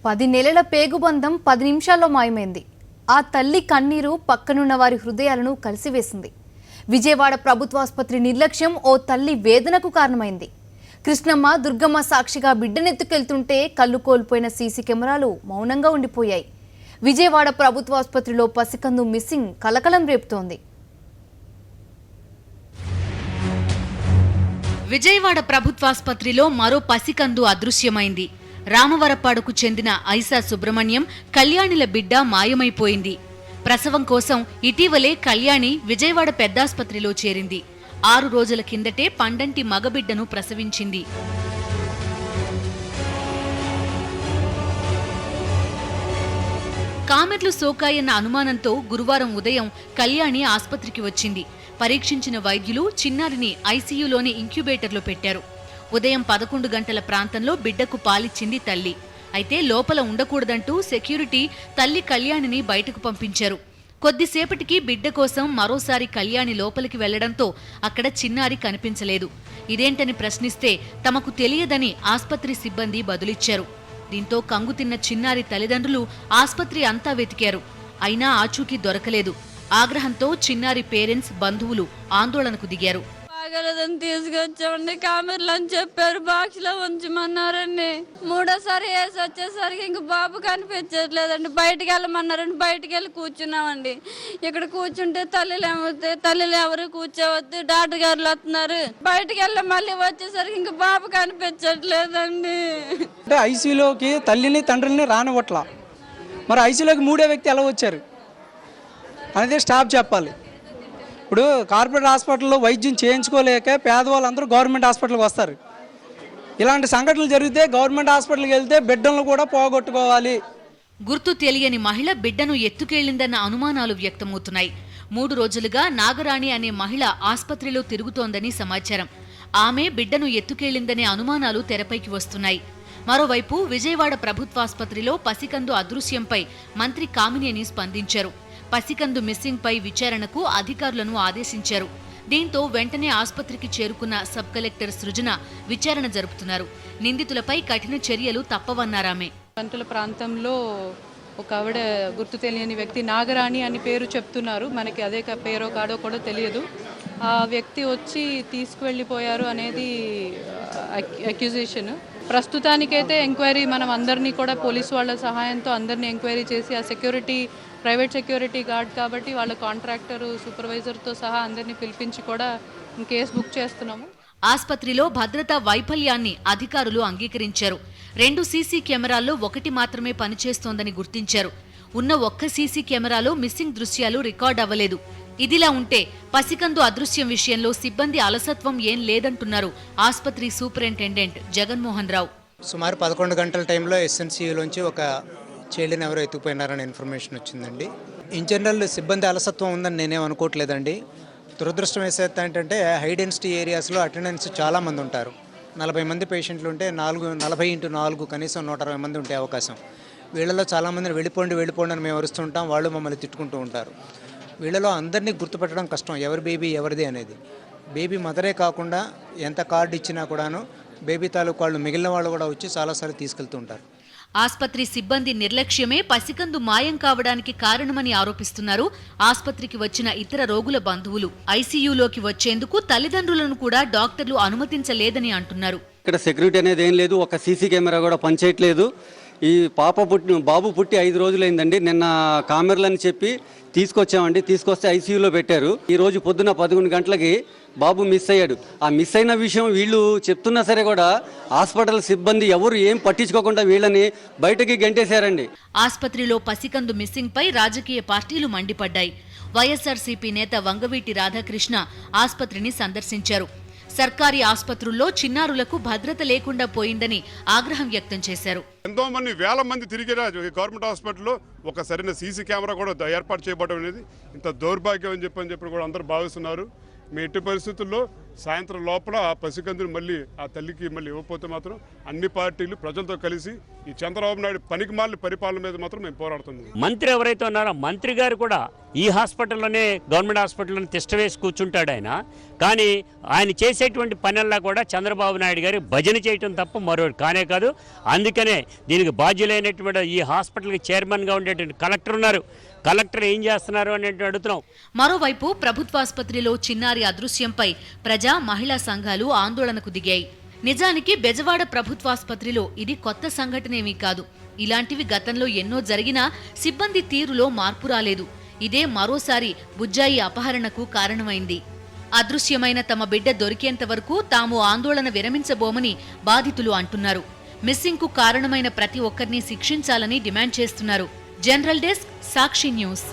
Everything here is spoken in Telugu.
10 నెలల పేగుబంధం 10 నిమిషాల్లో మాయమైంది. ఆ తల్లి కన్నీరు పక్కనున్న వారి హృదయాలను కలిసివేసింది. విజయవాడ ప్రభుత్వాసుపత్రి నిర్లక్ష్యం ఓ తల్లి వేదనకు కారణమైంది. కృష్ణమ్మ, దుర్గమ్మ సాక్షిగా బిడ్డనెత్తుకెళ్తుంటే కళ్ళు కోల్పోయిన సీసీ కెమెరాలు మౌనంగా ఉండిపోయాయి. విజయవాడ ప్రభుత్వాసుపత్రిలో పసికందు మిస్సింగ్ కలకలం రేపుతోంది. విజయవాడ ప్రభుత్వాసుపత్రిలో మరో పసికందు అదృశ్యమైంది. రామవరపాడుకు చెందిన ఐసా సుబ్రహ్మణ్యం కళ్యాణిల బిడ్డ మాయమైపోయింది. ప్రసవం కోసం ఇటీవలే కళ్యాణి విజయవాడ పెద్దాసుపత్రిలో చేరింది. 6 రోజుల కిందటే పండంటి మగబిడ్డను ప్రసవించింది. కామెర్లు సోకాయన్న అనుమానంతో గురువారం ఉదయం కళ్యాణి ఆస్పత్రికి వచ్చింది. పరీక్షించిన వైద్యులు చిన్నారిని ఐసీయూలోని ఇంక్యుబేటర్లో పెట్టారు. ఉదయం 11 గంటల ప్రాంతంలో బిడ్డకు పాలిచ్చింది తల్లి. అయితే లోపల ఉండకూడదంటూ సెక్యూరిటీ తల్లి కళ్యాణిని బయటకు పంపించారు. కొద్దిసేపటికి బిడ్డ కోసం మరోసారి కళ్యాణి లోపలికి వెళ్లడంతో అక్కడ చిన్నారి కనిపించలేదు. ఇదేంటని ప్రశ్నిస్తే తమకు తెలియదని ఆస్పత్రి సిబ్బంది బదులిచ్చారు. దీంతో కంగుతిన్న చిన్నారి తల్లిదండ్రులు ఆస్పత్రి అంతా వెతికారు. అయినా ఆచూకీ దొరకలేదు. ఆగ్రహంతో చిన్నారి పేరెంట్స్, బంధువులు ఆందోళనకు దిగారు. బాగలేదని తీసుకొచ్చామండి, కామెర్లు అని చెప్పారు, బాక్స్ లో ఉంచమన్నారండి. 3ఓసారి వేసి వచ్చేసరికి ఇంక బాబు కనిపించట్లేదండి. బయటికి వెళ్ళమన్నారండి, బయటికి వెళ్ళి కూర్చున్నామండి. ఇక్కడ కూర్చుంటే తల్లిలు ఎవరు కూర్చోవద్దు, డాక్టర్ గారు వస్తున్నారు. బయటికి వెళ్ళి మళ్ళీ వచ్చేసరికి ఇంక బాబు కనిపించట్లేదండి. అంటే ఐసీయూలోకి తల్లిని తండ్రిని రానివ్వట్లా. మరి ఐసీయూలోకి 3వ వ్యక్తి ఎలా వచ్చారు అనేది స్టాఫ్ చెప్పాలి. ఇప్పుడు కార్పొరేట్ హాస్పిటల్లో వైద్యం చేయించుకోలేక పేదవాళ్ళందరూ గవర్నమెంట్ హాస్పిటల్కి వస్తారు. ఇలాంటి సంఘటనలు జరిగితే గవర్నమెంట్ హాస్పిటల్కి వెళ్తే బిడ్డలను కూడా పోగొట్టుకోవాలి. గుర్తు తెలియని మహిళ బిడ్డను ఎత్తుకెళ్లిందన్న అనుమానాలు వ్యక్తమవుతున్నాయి. 3 రోజులుగా నాగరాణి అనే మహిళ ఆస్పత్రిలో తిరుగుతోందని సమాచారం. ఆమె బిడ్డను ఎత్తుకెళ్లిందనే అనుమానాలు తెరపైకి వస్తున్నాయి. మరోవైపు విజయవాడ ప్రభుత్వాసుపత్రిలో పసికందు అదృశ్యంపై మంత్రి కామినేని స్పందించారు. పసికందు మిస్సింగ్ పై విచారణకు అధికారులను ఆదేశించారు. దీంతో వెంటనే ఆస్పత్రికి చేరుకున్న సబ్ కలెక్టర్ సృజన విచారణ జరుపుతున్నారు. నిందితులపై కఠిన చర్యలు తప్పవన్నారామె. గంటల ప్రాంతంలో ఒక ఆవిడ గుర్తు తెలియని వ్యక్తి నాగరాణి అని పేరు చెప్తున్నారు. మనకి అదే పేరో కాడో కూడా తెలియదు. ఆ వ్యక్తి వచ్చి తీసుకువెళ్ళిపోయారు అనేది అక్యూజేషన్. ప్రస్తుతానికైతే ఎంక్వైరీ మనం అందరినీ కూడా పోలీసు వాళ్ళ సహాయంతో అందరినీ ఎంక్వైరీ చేసి ఆ సెక్యూరిటీ ప్రైవేట్ సెక్యూరిటీ గార్డ్ కాబట్టి వాళ్ళ కాంట్రాక్టరు, సూపర్వైజర్తో సహా అందరినీ పిలిపించి కూడా కేసు బుక్ చేస్తున్నాము. ఆస్పత్రిలో భద్రతా వైఫల్యాన్ని అధికారులు అంగీకరించారు. 2 సీసీ కెమెరాల్లో 1 మాత్రమే పనిచేస్తోందని గుర్తించారు. ఉన్న ఒక్క సీసీ కెమెరాలో మిస్సింగ్ దృశ్యాలు రికార్డ్ అవ్వలేదు. ఇదిలా ఉంటే పసికందు అదృశ్యం విషయంలో సిబ్బంది అలసత్వం ఏం లేదంటున్నారు ఆస్పత్రి సూపరింటెండెంట్ జగన్మోహన్ రావు. సుమారు 11 గంటల టైంలో ఎస్ఎన్సీలోంచి ఒక చైల్డ్ని ఎవరో ఎత్తుకుపోయినారని ఇన్ఫర్మేషన్ వచ్చిందండి. ఇన్ జనరల్ సిబ్బంది అలసత్వం ఉందని నేనేం అనుకోవట్లేదండి. దురదృష్టం వేసేది ఏంటంటే హై డెన్సిటీ ఏరియాస్లో అటెండెన్స్ చాలామంది ఉంటారు. 40 మంది పేషెంట్లు ఉంటే 40x4 కనీసం 120 మంది ఉంటే అవకాశం. వీళ్ళలో చాలామందిని వెళ్ళిపోండి అని మేము అరుస్తుంటాం, వాళ్ళు మమ్మల్ని తిట్టుకుంటూ ఉంటారు. వీళ్ళలో అందరినీ గుర్తుపెట్టడం కష్టం, ఎవరి బేబీ ఎవరిది అనేది. బేబీ మదరే కాకుండా ఎంత కార్డు ఇచ్చినా కూడాను బేబీ తాలూకు వాళ్ళు మిగిలిన వాళ్ళు కూడా వచ్చి చాలాసార్లు తీసుకెళ్తూ ఉంటారు. ఆస్పత్రి సిబ్బంది నిర్లక్ష్యమే పసికందు మాయం కావడానికి కారణమని ఆరోపిస్తున్నారు ఆస్పత్రికి వచ్చిన ఇతర రోగుల బంధువులు. ఐసీయూలోకి వచ్చేందుకు తల్లిదండ్రులను కూడా డాక్టర్లు అనుమతించలేదని అంటున్నారు. ఇక్కడ సెక్యూరిటీ అనేది ఏం లేదు, ఒక సీసీ కెమెరా కూడా పనిచేయట్లేదు. ఈ బాబు పుట్టి 5 రోజులైందండి. నిన్న కామెర్లని చెప్పి తీసుకొచ్చామండి. తీసుకొస్తే ఐసీయూలో పెట్టారు. ఈ రోజు పొద్దున 11 గంటలకి బాబు మిస్ అయ్యాడు. ఆ మిస్ అయిన విషయం వీళ్ళు చెప్తున్నా సరే కూడా హాస్పిటల్ సిబ్బంది ఎవరు ఏం పట్టించుకోకుండా వీళ్ళని బయటకి గెంటేశారండి. ఆస్పత్రిలో పసికందు మిస్సింగ్ పై రాజకీయ పార్టీలు మండిపడ్డాయి. వైఎస్ఆర్సీపీ నేత వంగవీటి రాధాకృష్ణ ఆస్పత్రిని సందర్శించారు. సర్కారీ ఆస్పత్రుల్లో చిన్నారులకు భద్రత లేకుండా పోయిందని ఆగ్రహం వ్యక్తం చేశారు. ఎంతో మంది వేల మంది తిరిగిన గవర్నమెంట్ హాస్పిటల్లో ఒక సరైన సీసీ కెమెరా కూడా ఏర్పాటు చేయబడడం అనేది ఇంత దౌర్భాగ్యం అని చెప్పి కూడా అందరూ భావిస్తున్నారు. మీ ఎట్టి పరిస్థితుల్లో సాయంత్రం లోపల ఆ పసికందుని మళ్ళీ ఆ తల్లికి మళ్ళీ ఇవ్వకపోతే మాత్రం అన్ని పార్టీలు ప్రజలతో కలిసి ఈ చంద్రబాబు నాయుడు పనికిమాలిన పరిపాలన మీద మాత్రం మేము పోరాడుతున్నాం. మంత్రి ఎవరైతే ఉన్నారో మంత్రి గారు కూడా ఈ హాస్పిటల్లోనే గవర్నమెంట్ హాస్పిటల్లోనే తిష్టవేసి కూర్చుంటాడు ఆయన. కానీ ఆయన చేసేటువంటి పనుల్లో కూడా చంద్రబాబు నాయుడు గారు భజన చేయటం తప్ప మరో కానే కాదు. అందుకనే దీనికి బాధ్యులైనటువంటి ఈ హాస్పిటల్కి చైర్మన్గా ఉండేటువంటి కలెక్టర్ ఉన్నారు. కలెక్టర్ ఏం చేస్తున్నారు అని అడుగుతున్నాం. మరోవైపు ప్రభుత్వాసుపత్రిలో చిన్నారి అదృశ్యంపై ప్రజా మహిళా సంఘాలు ఆందోళనకు దిగాయి. నిజానికి బెజవాడ ప్రభుత్వాసుపత్రిలో ఇది కొత్త సంఘటనేమీ కాదు. ఇలాంటివి గతంలో ఎన్నో జరిగినా సిబ్బంది తీరులో మార్పు రాలేదు. ఇదే మరోసారి బుజ్జాయి అపహరణకు కారణమైంది. అదృశ్యమైన తమ బిడ్డ దొరికేంత వరకు తాము ఆందోళన విరమించబోమని బాధితులు అంటున్నారు. మిస్సింగ్కు కారణమైన ప్రతి ఒక్కరిని శిక్షించాలని డిమాండ్ చేస్తున్నారు. జనరల్ డెస్క్, సాక్షి న్యూస్.